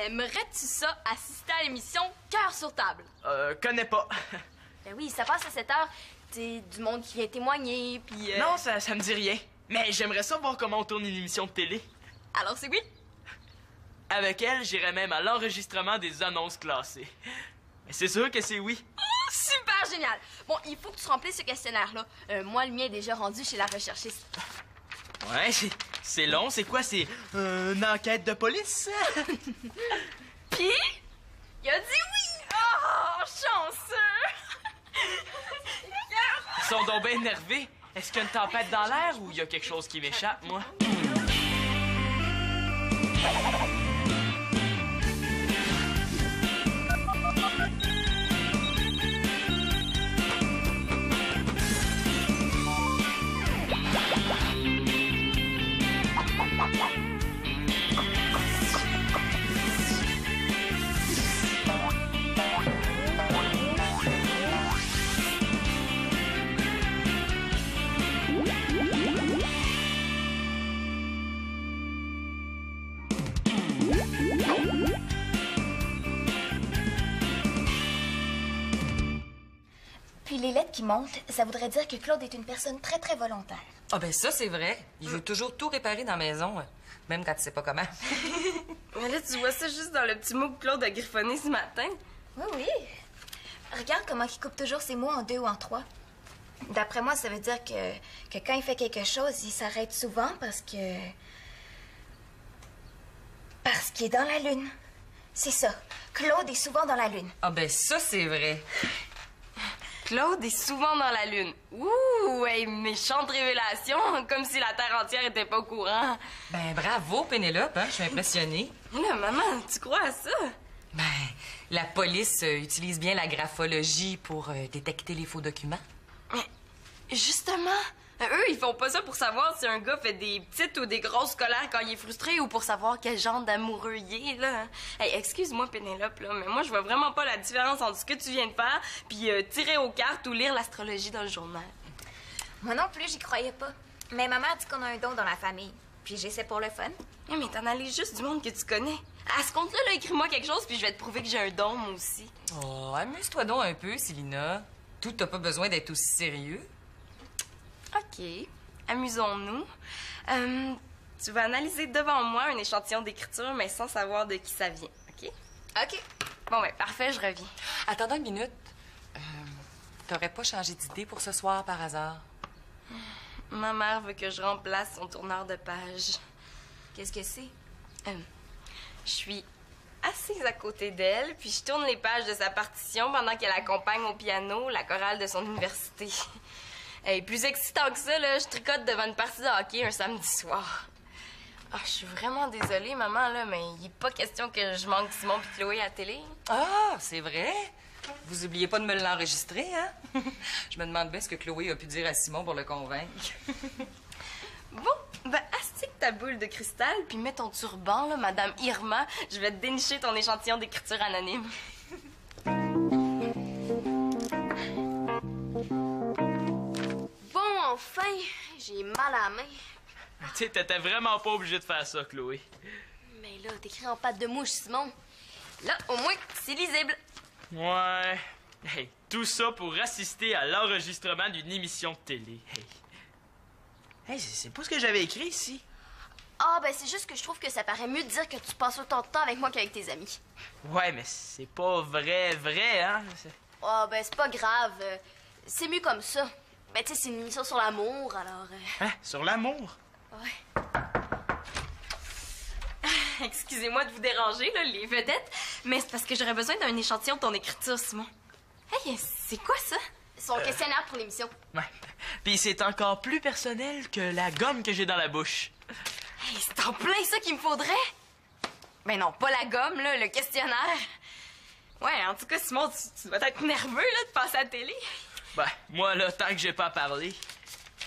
aimerais-tu ça, assister à l'émission Cœur sur table? Connais pas. Ben oui, ça passe à 7 heures. T'sais, du monde qui vient témoigner, puis... Non, ça me dit rien. Mais j'aimerais ça voir comment on tourne une émission de télé. Alors c'est oui? Avec elle, j'irais même à l'enregistrement des annonces classées. Mais c'est sûr que c'est oui. Oh, super génial! Bon, il faut que tu remplisses ce questionnaire-là. Moi, le mien est déjà rendu chez la recherchiste. Ouais, c'est long. C'est quoi? C'est une enquête de police? Puis, il a dit oui! Oh, chanceux! Ils sont donc bien énervés. Est-ce qu'il y a une tempête dans l'air ou il y a quelque chose qui m'échappe, moi? Puis les lettres qui montent, ça voudrait dire que Claude est une personne très, très volontaire. Ah ben ça, c'est vrai. Il veut toujours tout réparer dans la maison, même quand tu sais pas comment. Mais là, tu vois ça juste dans le petit mot que Claude a griffonné ce matin. Oui, oui. Regarde comment il coupe toujours ses mots en 2 ou en 3. D'après moi, ça veut dire que quand il fait quelque chose, il s'arrête souvent parce qu'il est dans la lune. C'est ça. Claude est souvent dans la lune. Ah ben ça, c'est vrai. Claude est souvent dans la lune. Ouh, hey, méchante révélation, comme si la Terre entière était pas au courant. Ben bravo, Pénélope, hein? Je suis impressionnée. Là, maman, tu crois à ça? Ben, la police utilise bien la graphologie pour détecter les faux documents. Mais, justement, eux, ils font pas ça pour savoir si un gars fait des petites ou des grosses colères quand il est frustré ou pour savoir quel genre d'amoureux il est, là. Hey, excuse-moi, Pénélope, là, mais moi, je vois vraiment pas la différence entre ce que tu viens de faire puis tirer aux cartes ou lire l'astrologie dans le journal. Moi non plus, j'y croyais pas. Mais maman a dit qu'on a un don dans la famille. Puis j'essaie pour le fun. Mais t'en allais juste du monde que tu connais. À ce compte-là, là, écris-moi quelque chose puis je vais te prouver que j'ai un don, moi aussi. Oh, amuse-toi donc un peu, Célina. Tout n'a pas besoin d'être aussi sérieux. OK. Amusons-nous. Tu vas analyser devant moi un échantillon d'écriture, mais sans savoir de qui ça vient, OK? OK. Bon, ben, parfait, je reviens. Attends une minute. T'aurais pas changé d'idée pour ce soir, par hasard? Ma mère veut que je remplace son tourneur de page. Qu'est-ce que c'est? Je suis assise à côté d'elle, puis je tourne les pages de sa partition pendant qu'elle accompagne au piano la chorale de son université. Hey, plus excitant que ça, là, je tricote devant une partie de hockey un samedi soir. Ah, je suis vraiment désolée, maman, là, mais il n'est pas question que je manque Simon et Chloé à la télé. Ah, c'est vrai? Vous oubliez pas de me l'enregistrer, hein? Je me demande bien ce que Chloé a pu dire à Simon pour le convaincre. Bon, ben, astique ta boule de cristal, puis mets ton turban, là, Madame Irma. Je vais te dénicher ton échantillon d'écriture anonyme. Bon, enfin, j'ai mal à la main. Tu sais, t'étais vraiment pas obligé de faire ça, Chloé. Mais là, t'écris en pâte de mouche, Simon. Là, au moins, c'est lisible. Ouais. Hey, tout ça pour assister à l'enregistrement d'une émission de télé. Hey, c'est pas ce que j'avais écrit ici. Ah, ben c'est juste que je trouve que ça paraît mieux de dire que tu passes autant de temps avec moi qu'avec tes amis. Ouais, mais c'est pas vrai, hein? Ah, ben c'est pas grave. C'est mieux comme ça. Ben tu sais, c'est une émission sur l'amour, alors... Hein? Sur l'amour? Ouais. Excusez-moi de vous déranger, là, les vedettes, mais c'est parce que j'aurais besoin d'un échantillon de ton écriture, Simon. Hey, c'est quoi ça? Son questionnaire pour l'émission. Ouais. Puis c'est encore plus personnel que la gomme que j'ai dans la bouche. Hey, c'est en plein ça qu'il me faudrait. Ben non, pas la gomme, là, le questionnaire. Ouais, en tout cas, Simon, tu dois être nerveux, là, de passer à la télé. Ben, moi, là, tant que j'ai pas parlé.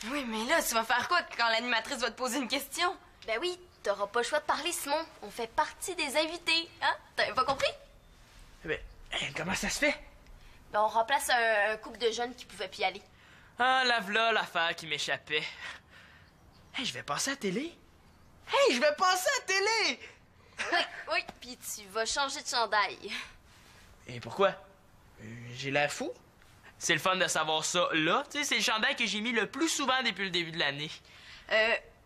Oui, mais là, tu vas faire quoi quand l'animatrice va te poser une question? Ben oui, t'auras pas le choix de parler, Simon. On fait partie des invités, hein? T'avais pas compris? Ben, comment ça se fait? Ben on remplace un couple de jeunes qui pouvaient plus y aller. Ah, la v'là l'affaire qui m'échappait. Hey, je vais passer à la télé? Hey, je vais passer à la télé! Oui, puis tu vas changer de chandail. Et pourquoi? J'ai l'air fou? C'est le fun de savoir ça là. Tu sais, c'est le chandail que j'ai mis le plus souvent depuis le début de l'année.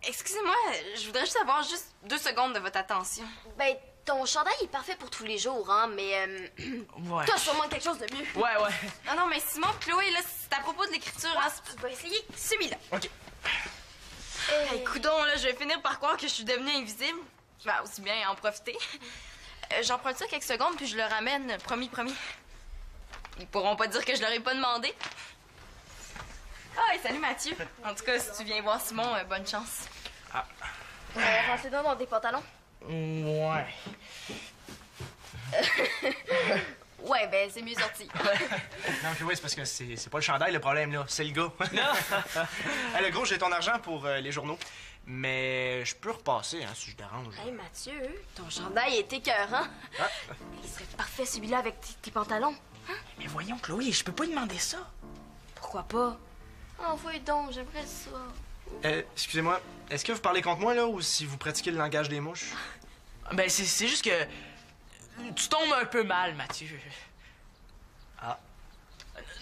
Excusez-moi, je voudrais juste avoir juste 2 secondes de votre attention. Ben, ton chandail est parfait pour tous les jours, hein, mais Ouais. t'as sûrement quelque chose de mieux. Ouais. Non, mais Simon, Chloé, là, c'est à propos de l'écriture, hein. Tu vas essayer. Celui-là. OK. Hey, coudonc, là, je vais finir par croire que je suis devenue invisible. Ben, aussi bien en profiter. J'emprunte ça quelques secondes, puis je le ramène. Promis. Ils pourront pas dire que je leur ai pas demandé. Ah, et salut Mathieu. En tout cas, si tu viens voir Simon, bonne chance. Rentre-toi dans tes pantalons. Ouais. Ouais, ben, c'est mieux sorti. Non, Chloé, c'est parce que c'est pas le chandail le problème, là. C'est le gars. Non! Hey, le gros, j'ai ton argent pour les journaux. Mais je peux repasser, hein, si je dérange. Hey, Mathieu, ton chandail est écœurant. Ah. Il serait parfait, celui-là, avec tes pantalons. Mais voyons, Chloé, je peux pas demander ça. Pourquoi pas? Envoie donc, j'aimerais ça. Excusez-moi, est-ce que vous parlez contre moi, là, ou si vous pratiquez le langage des mouches? Ben, c'est juste que tu tombes un peu mal, Mathieu. Ah.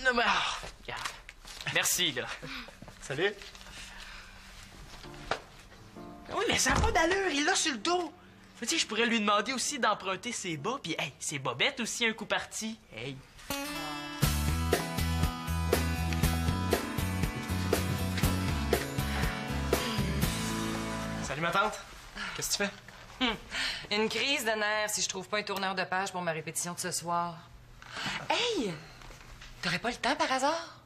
Non, mais... regarde. Merci, là. Salut. Oui, mais ça n'a pas d'allure, il l'a sur le dos. Tu sais, je pourrais lui demander aussi d'emprunter ses bas, puis hey, ses bobettes aussi un coup parti. Hey. Salut, ma tante. Qu'est-ce que tu fais? Une crise de nerfs si je trouve pas un tourneur de page pour ma répétition de ce soir. Hey! T'aurais pas le temps par hasard?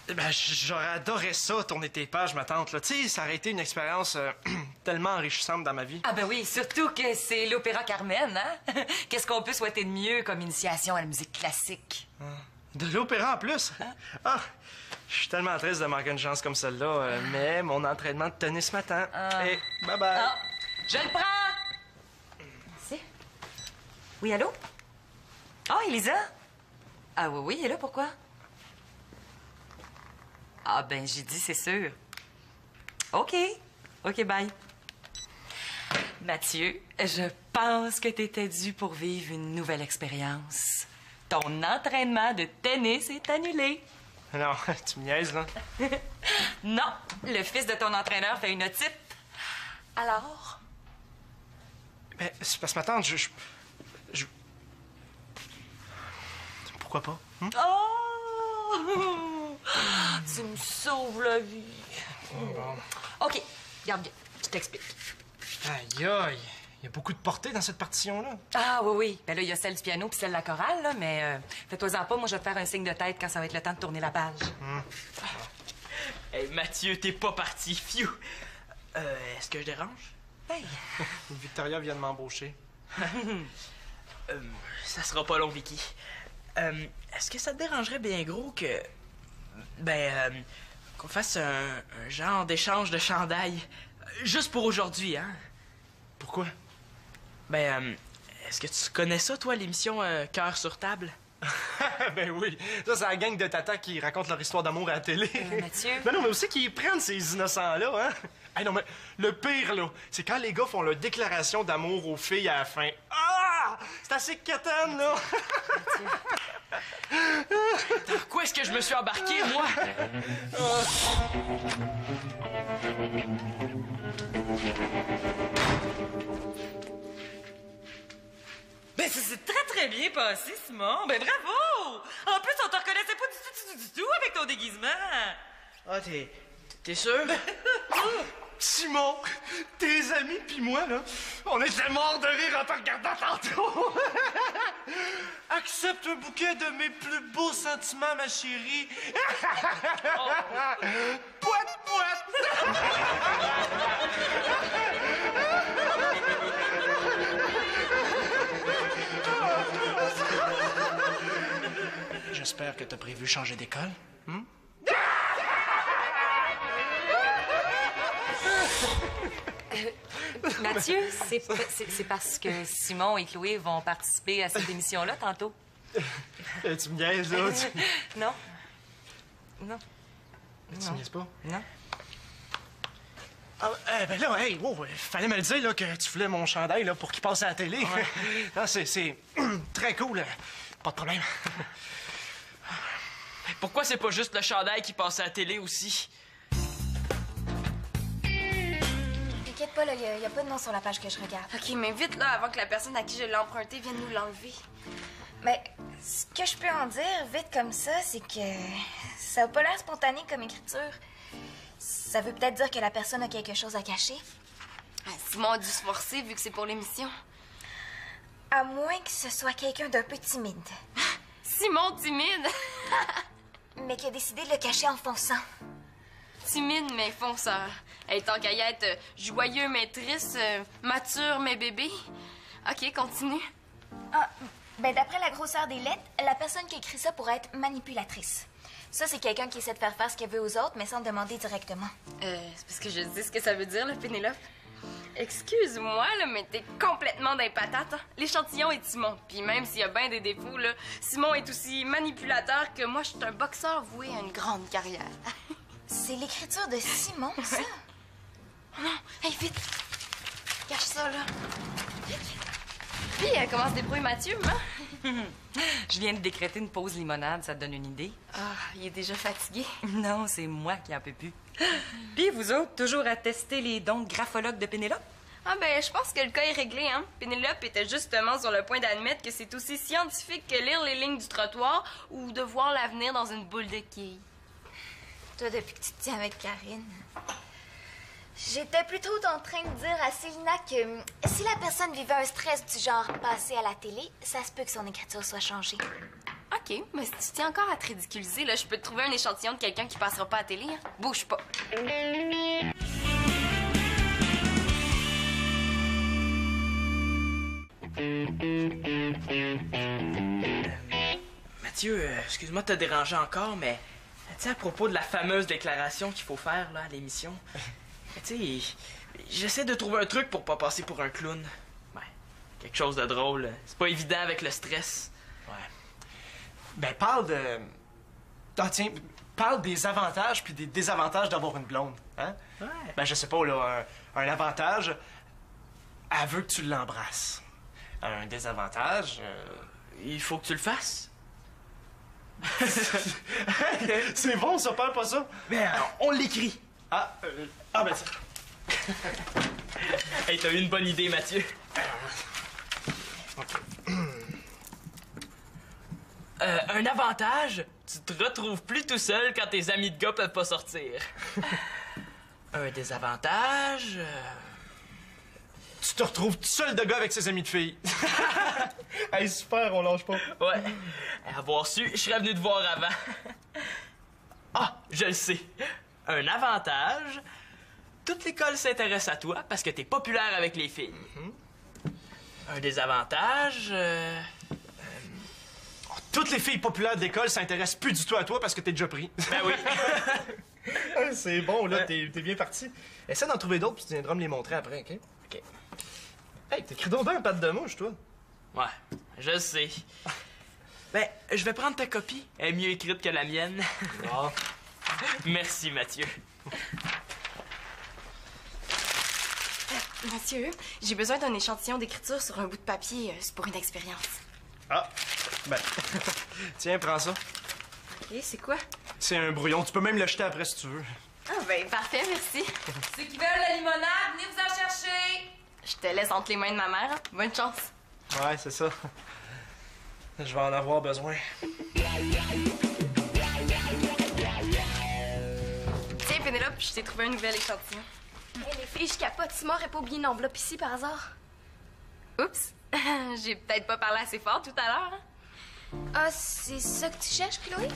Ben, j'aurais adoré ça, tourner tes pages, ma tante, là. Tu sais, ça aurait été une expérience tellement enrichissante dans ma vie. Ah ben oui, surtout que c'est l'opéra Carmen, hein? Qu'est-ce qu'on peut souhaiter de mieux comme initiation à la musique classique? De l'opéra en plus? Ah! Je suis tellement triste de manquer une chance comme celle-là, mais mon entraînement de tennis m'attend. Hey, bye-bye. Ah, je le prends! Merci. Oui, allô? Ah, Elisa? Ah oui, elle est là, pourquoi? Ah ben, j'ai dit, c'est sûr. OK, bye. Mathieu, je pense que t'étais dû pour vivre une nouvelle expérience. Ton entraînement de tennis est annulé. Non, tu me niaises, là. Non, le fils de ton entraîneur fait une otite. Alors? Ben, c'est parce que ma tante, je... Pourquoi pas? Oh! Tu me sauves la vie. OK, regarde bien, je t'explique. Aïe, aïe. Il y a beaucoup de portée dans cette partition-là. Ah oui. Ben là, il y a celle du piano puis celle de la chorale, là, mais fais-toi-en pas, moi je vais te faire un signe de tête quand ça va être le temps de tourner la page. Hey, Mathieu, t'es pas parti. Phew. Est-ce que je dérange? Hey. Victoria vient de m'embaucher. Ça sera pas long, Vicky. Est-ce que ça te dérangerait bien gros que... qu'on fasse un genre d'échange de chandail? Juste pour aujourd'hui, hein? Pourquoi? Est-ce que tu connais ça, toi, l'émission Cœur sur table? Ben oui. Ça, c'est la gang de tatas qui racontent leur histoire d'amour à la télé. Mathieu? Ben non, mais aussi qu'ils prennent ces innocents-là, hein? Hey, non, mais le pire, là, c'est quand les gars font leur déclaration d'amour aux filles à la fin. Ah! C'est assez quétaine, là! Dans quoi est-ce que je me suis embarqué, moi? Ben, ça s'est très bien passé, Simon. Ben, bravo! En plus, on te reconnaissait pas du tout avec ton déguisement. Ah, t'es sûr? Simon, tes amis pis moi, là, on était morts de rire en te regardant tantôt. Accepte un bouquet de mes plus beaux sentiments, ma chérie. Pouette, pouette. J'espère que t'as prévu changer d'école. Mathieu, c'est parce que Simon et Chloé vont participer à cette émission-là tantôt. Tu me niaises, là? Non. Non. Tu me niaises pas? Non. Ah, ben là, hey, wow, fallait me le dire là, que tu voulais mon chandail là, pour qu'il passe à la télé. Ouais. Non, c'est très cool. Pas de problème. Pourquoi c'est pas juste le chandail qui passe à la télé aussi? T'inquiète pas, là, y a pas de nom sur la page que je regarde. OK, mais vite, là, avant que la personne à qui je l'ai emprunté vienne nous l'enlever. Mais ce que je peux en dire, vite comme ça, c'est que ça a pas l'air spontané comme écriture. Ça veut peut-être dire que la personne a quelque chose à cacher. Ah, Simon a dû se forcer vu que c'est pour l'émission. À moins que ce soit quelqu'un d'un peu timide, Simon, timide! mais qui a décidé de le cacher en fonçant. Timide, mais fonceur. Hey, tant qu'à y être joyeux, mais triste, mature, mais bébé. OK, continue. Ah, ben d'après la grosseur des lettres, la personne qui a écrit ça pourrait être manipulatrice. Ça, c'est quelqu'un qui essaie de faire ce qu'il veut aux autres, mais sans demander directement. C'est parce que je sais ce que ça veut dire, le Pénélope. Excuse-moi, là, mais t'es complètement dans les patates. Hein? L'échantillon est Simon. Puis même s'il y a bien des défauts, là, Simon est aussi manipulateur que moi, je suis un boxeur voué à une grande carrière. C'est l'écriture de Simon, ça? Oh non! Hey, vite! Cache ça, là. Puis, comment se débrouille Mathieu, hein? Je viens de décréter une pause limonade, ça te donne une idée? Ah, il est déjà fatigué. Non, c'est moi qui en peux plus. Puis vous autres, toujours à tester les dons de graphologue de Pénélope? Ah ben, je pense que le cas est réglé, hein. Pénélope était justement sur le point d'admettre que c'est aussi scientifique que lire les lignes du trottoir ou de voir l'avenir dans une boule de quilles. Toi, depuis que tu te tiens avec Karine. J'étais plutôt en train de dire à Célina que si la personne vivait un stress du genre passer à la télé, ça se peut que son écriture soit changée. OK, mais si tu tiens encore à te ridiculiser, là, je peux te trouver un échantillon de quelqu'un qui passera pas à la télé, hein. Bouge pas. Mathieu, excuse-moi de te déranger encore, mais tu sais, à propos de la fameuse déclaration qu'il faut faire là, à l'émission, tu sais, j'essaie de trouver un truc pour pas passer pour un clown. Ouais, quelque chose de drôle. C'est pas évident avec le stress. Ouais. Ben, parle de... Ah, tiens, parle des avantages puis des désavantages d'avoir une blonde, hein? Ouais. Ben, je sais pas, là, un avantage, elle veut que tu l'embrasses. Un désavantage... Il faut que tu le fasses. C'est bon, ça, parle pas ça? Mais alors, on l'écrit. Ben ça... Hey, t'as eu une bonne idée, Mathieu. Un avantage, tu te retrouves plus tout seul quand tes amis de gars peuvent pas sortir. Un désavantage... Tu te retrouves tout seul de gars avec ses amis de filles. Hey, super, on lâche pas. Ouais. Avoir su, je serais venu te voir avant. Ah, je le sais. Un avantage, toute l'école s'intéresse à toi parce que t'es populaire avec les filles. Un désavantage... Toutes les filles populaires de l'école s'intéressent plus du tout à toi parce que t'es déjà pris. Ben oui. C'est bon, là, t'es bien parti. Essaie d'en trouver d'autres puis tu viendras me les montrer après, OK? OK. Hey, t'écris donc bien un patte de mouche, toi. Ouais, je sais. Ben, je vais prendre ta copie. Elle est mieux écrite que la mienne. Ah. Merci, Mathieu. Mathieu, j'ai besoin d'un échantillon d'écriture sur un bout de papier. C'est pour une expérience. Ah, ben, tiens, prends ça. OK, c'est quoi? C'est un brouillon, tu peux même le jeter après si tu veux. Ah ben, parfait, merci. Ceux qui veulent la limonade, venez vous en chercher! Je te laisse entre les mains de ma mère. Hein. Bonne chance. Ouais, c'est ça. Je vais en avoir besoin. Tiens, Pénélope, je t'ai trouvé un nouvel échantillon. Hey, les filles, je capote. Simon aurait pas oublié une enveloppe ici par hasard. Oups, j'ai peut-être pas parlé assez fort tout à l'heure. Hein? Ah, c'est ça que tu cherches, Chloé?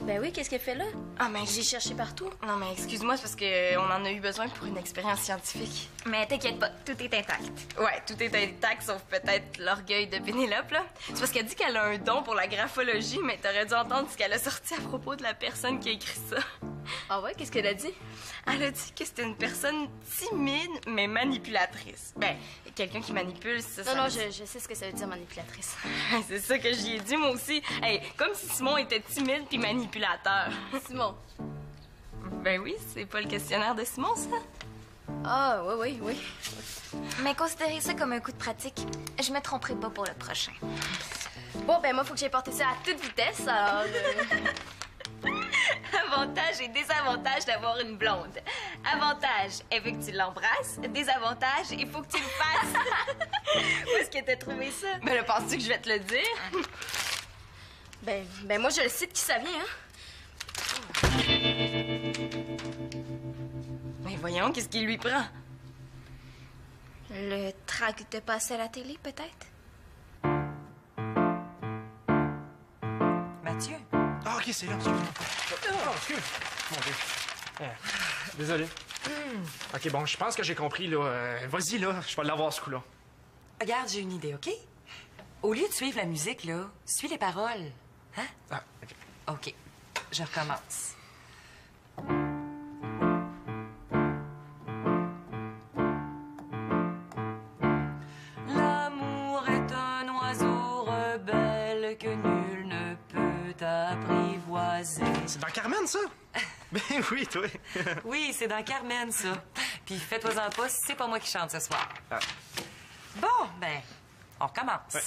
Ben oui, qu'est-ce qu'elle fait là? Ah, mais J'ai cherché partout. Non, mais excuse-moi, c'est parce qu'on en a eu besoin pour une expérience scientifique. Mais t'inquiète pas, tout est intact. Ouais, tout est intact, sauf peut-être l'orgueil de Pénélope, là. C'est parce qu'elle dit qu'elle a un don pour la graphologie, mais t'aurais dû entendre ce qu'elle a sorti à propos de la personne qui a écrit ça. Ah ouais, qu'est-ce qu'elle a dit? Elle a dit que c'était une personne timide, mais manipulatrice. Ben, quelqu'un qui manipule, ça... Non, je sais ce que ça veut dire, manipulatrice. C'est ça que j'y ai dit, moi aussi. Hey, comme si Simon était timide puis manipulateur. Simon. Ben oui, c'est pas le questionnaire de Simon, ça? Ah, oui. Mais considérez ça comme un coup de pratique. Je me tromperai pas pour le prochain. Bon, ben moi, faut que j'aille porter ça à toute vitesse, alors... Avantage et désavantage d'avoir une blonde. Avantage, elle veut que tu l'embrasses. Désavantage, il faut que tu le fasses. Où est-ce que t'as trouvé ça? Ben là, penses-tu que je vais te le dire? Ben moi, je le sais de qui ça vient, hein. Mais voyons, qu'est-ce qui lui prend? Le trac de passer à la télé, peut-être? Mathieu? Ah, OK, c'est là, excuse-moi. Oh, excuse. Mon Dieu. Désolé. OK, bon, je pense que j'ai compris, là. Vas-y, là, je vais l'avoir, ce coup-là. Regarde, j'ai une idée, OK? Au lieu de suivre la musique, là, suis les paroles. Hein? Ah, OK. OK. Je recommence. L'amour est un oiseau rebelle que nul ne peut apprivoiser. C'est dans Carmen, ça? Ben oui, toi. Oui, c'est dans Carmen, ça. Puis fais-toi-en pas, c'est pas moi qui chante ce soir. Ah. Bon, ben, on recommence. Ouais.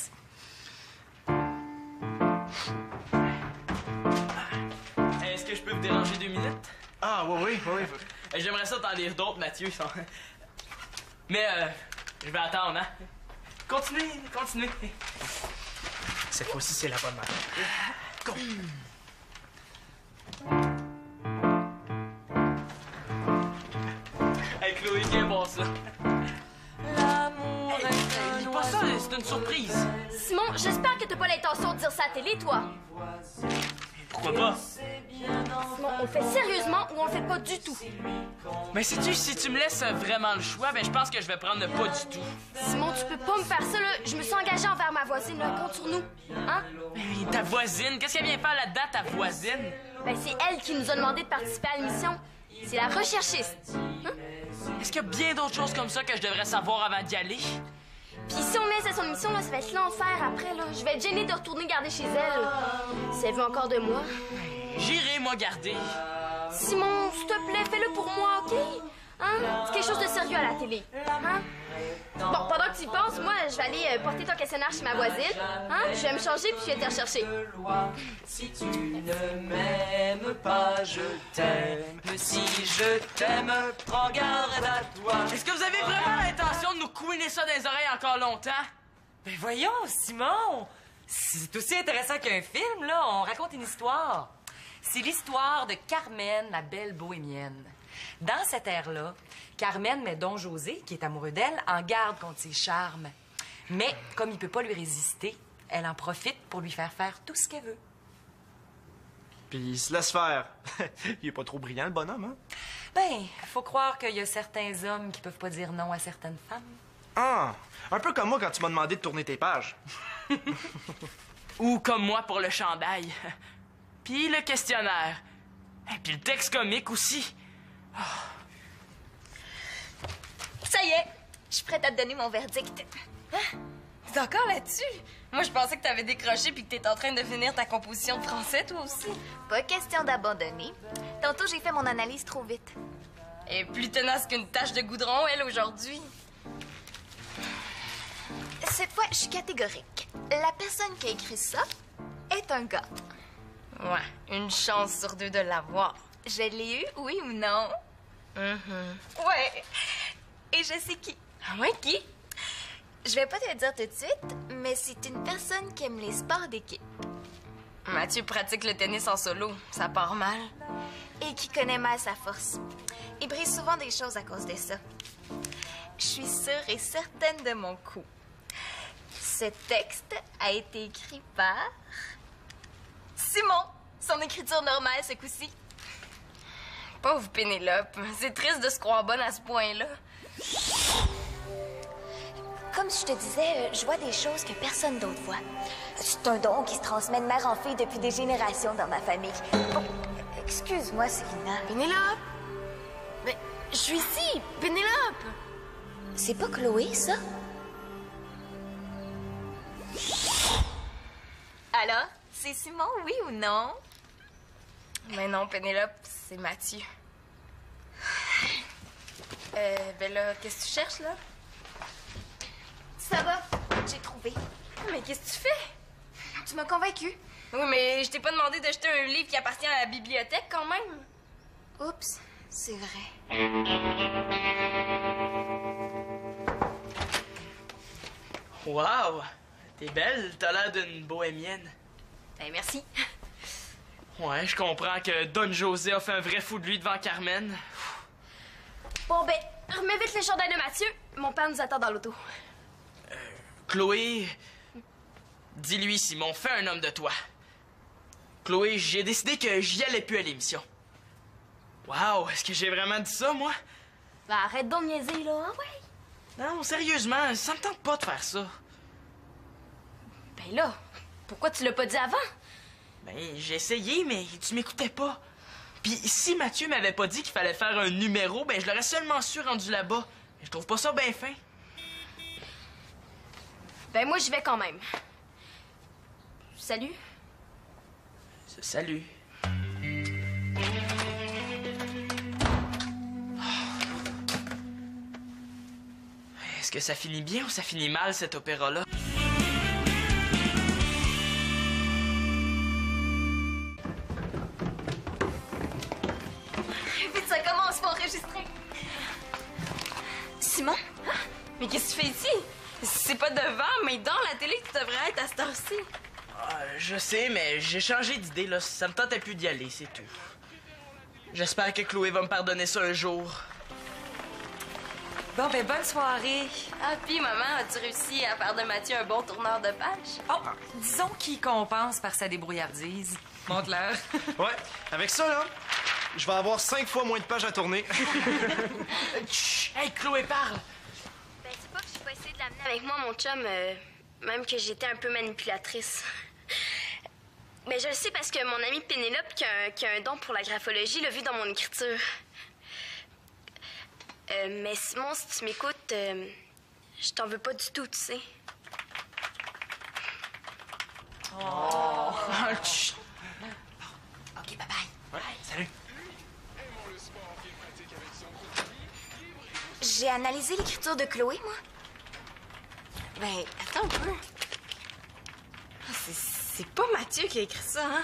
Est-ce que je peux vous déranger 2 minutes? Ah, oui. J'aimerais ça t'en lire d'autres, Mathieu. Mais, je vais attendre, hein? Continuez. Cette fois-ci, c'est la bonne mère. Go! Hey, Chloé, viens voir ça. L'amour est un Dis pas ça, c'est une surprise. Simon, j'espère que t'as pas l'intention de dire ça à la télé, toi. Pourquoi pas? Simon, on le fait sérieusement ou on le fait pas du tout? Mais sais-tu, si tu me laisses vraiment le choix, ben je pense que je vais prendre le pas du tout. Simon, tu peux pas me faire ça, là. Je me suis engagée envers ma voisine, là. Compte sur nous. Hein? Hey, ta voisine, qu'est-ce qu'elle vient faire là-dedans, ta voisine? Ben, c'est elle qui nous a demandé de participer à l'émission. C'est la recherchiste. Hein? Est-ce qu'il y a bien d'autres choses comme ça que je devrais savoir avant d'y aller? Puis si on laisse à son émission, là, ça va être l'enfer après, là. Je vais être gênée de retourner garder chez elle. Si elle veut encore de moi. J'irai, moi, garder. Simon, s'il te plaît, fais-le pour moi, OK? Hein? C'est quelque chose de sérieux à la télé. Hein? Bon, pendant que tu y penses, moi, je vais aller porter ton questionnaire chez ma voisine. Hein? Je vais me changer puis je vais te rechercher. Si tu ne m'aimes pas, je t'aime. Si je t'aime, prends garde à toi. Est-ce que vous avez vraiment l'intention de nous couiner ça dans les oreilles encore longtemps? Ben voyons, Simon! C'est aussi intéressant qu'un film, là. On raconte une histoire. C'est l'histoire de Carmen, la belle bohémienne. Dans cette ère-là, Carmen met Don José, qui est amoureux d'elle, en garde contre ses charmes. Mais comme il peut pas lui résister, elle en profite pour lui faire tout ce qu'elle veut. Puis il se laisse faire. Il est pas trop brillant, le bonhomme, hein? Ben, faut croire qu'il y a certains hommes qui peuvent pas dire non à certaines femmes. Ah! Un peu comme moi quand tu m'as demandé de tourner tes pages. Ou comme moi pour le chandail. Puis le questionnaire. Et puis le texte comique aussi. Ça y est, je suis prête à te donner mon verdict. T'es encore là-dessus? Moi, je pensais que t'avais décroché puis que t'étais en train de finir ta composition de français, toi aussi. Pas question d'abandonner. Tantôt, j'ai fait mon analyse trop vite. Elle est plus tenace qu'une tache de goudron, elle, aujourd'hui. Cette fois, je suis catégorique. La personne qui a écrit ça est un gars. Ouais, une chance sur 2 de l'avoir. Je l'ai eu, oui ou non? Ouais. Et je sais qui. Ah ouais, qui? Je vais pas te le dire tout de suite, mais c'est une personne qui aime les sports d'équipe. Mathieu pratique le tennis en solo. Ça part mal. Et qui connaît mal sa force. Il brise souvent des choses à cause de ça. Je suis sûre et certaine de mon coup. Ce texte a été écrit par... Simon! Son écriture normale, ce coup-ci. Pauvre Pénélope. C'est triste de se croire bonne à ce point-là. Comme je te disais, je vois des choses que personne d'autre voit. C'est un don qui se transmet de mère en fille depuis des générations dans ma famille. Bon, excuse-moi, Célina. Pénélope! Mais je suis ici, Pénélope! C'est pas Chloé, ça? Alors, c'est Simon, oui ou non? Mais non, Pénélope, c'est Mathieu. Ben là, qu'est-ce que tu cherches, là? Ça va, j'ai trouvé. Mais qu'est-ce que tu fais? Tu m'as convaincue. Oui, mais je t'ai pas demandé de jeter un livre qui appartient à la bibliothèque, quand même. Oups, c'est vrai. Wow! T'es belle, t'as l'air d'une bohémienne. Ben, merci. Ouais, je comprends que Don José a fait un vrai fou de lui devant Carmen. Bon, ben, remets vite les chandails de Mathieu. Mon père nous attend dans l'auto. Chloé, dis-lui, Simon, fais un homme de toi. Chloé, j'ai décidé que j'y allais plus à l'émission. Wow, est-ce que j'ai vraiment dit ça, moi? Ben, arrête donc de niaiser, là, hein, ouais? Non, sérieusement, ça me tente pas de faire ça. Ben là, pourquoi tu l'as pas dit avant? Ben, j'ai essayé, mais tu m'écoutais pas. Puis si Mathieu m'avait pas dit qu'il fallait faire un numéro, ben je l'aurais seulement su rendu là-bas. Je trouve pas ça bien fin. Ben, moi, j'y vais quand même. Salut. Salut. Est-ce que ça finit bien ou ça finit mal, cet opéra-là? Vite, ça commence, faut enregistrer. Simon? Mais qu'est-ce que tu fais ici? C'est pas devant, mais dans la télé que tu devrais être à cette heure-ci. Je sais, mais j'ai changé d'idée, là. Ça me tentait plus d'y aller, c'est tout. J'espère que Chloé va me pardonner ça un jour. Bon, ben, bonne soirée. Ah, puis maman, as-tu réussi à faire de Mathieu un bon tourneur de page? Oh, disons qu'il compense par sa débrouillardise. Montre-leur. Ouais, avec ça, là, je vais avoir 5 fois moins de pages à tourner. Chut! Hey, Chloé, parle! Ben, c'est pas que j'ai pas essayé de l'amener avec moi, mon chum, même que j'étais un peu manipulatrice. Mais je le sais parce que mon amie Pénélope, qui a un don pour la graphologie, l'a vu dans mon écriture. Mais Simon, si tu m'écoutes, je t'en veux pas du tout, tu sais. Oh! Chut! OK, bye-bye. Ouais, salut! J'ai analysé l'écriture de Chloé, moi. Ben, attends un peu. Ah, c'est pas Mathieu qui a écrit ça, hein?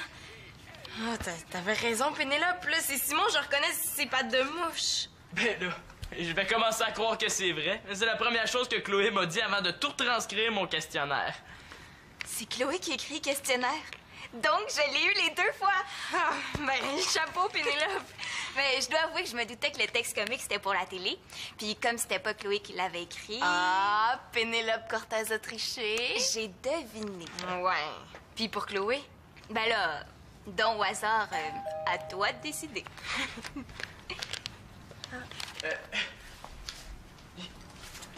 Ah, t'avais raison, Pénélope. Là, c'est Simon, je reconnais ses pattes de mouche. Ben là, je vais commencer à croire que c'est vrai. C'est la première chose que Chloé m'a dit avant de tout transcrire mon questionnaire. C'est Chloé qui écrit questionnaire. Donc, je l'ai eu les 2 fois. Ah, ben, chapeau, Pénélope. Mais je dois avouer que je me doutais que le texte comique, c'était pour la télé. Puis comme c'était pas Chloé qui l'avait écrit... Ah, Pénélope Cortez a triché. J'ai deviné. Ouais. Puis pour Chloé? Ben là, don au hasard, à toi de décider.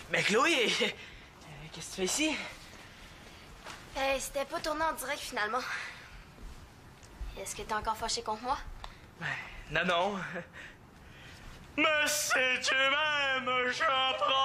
Mais Chloé, qu'est-ce que tu fais ici? C'était pas tourné en direct, finalement. Est-ce que t'es encore fâché contre moi? Non, non. Mais si tu m'aimes, je prends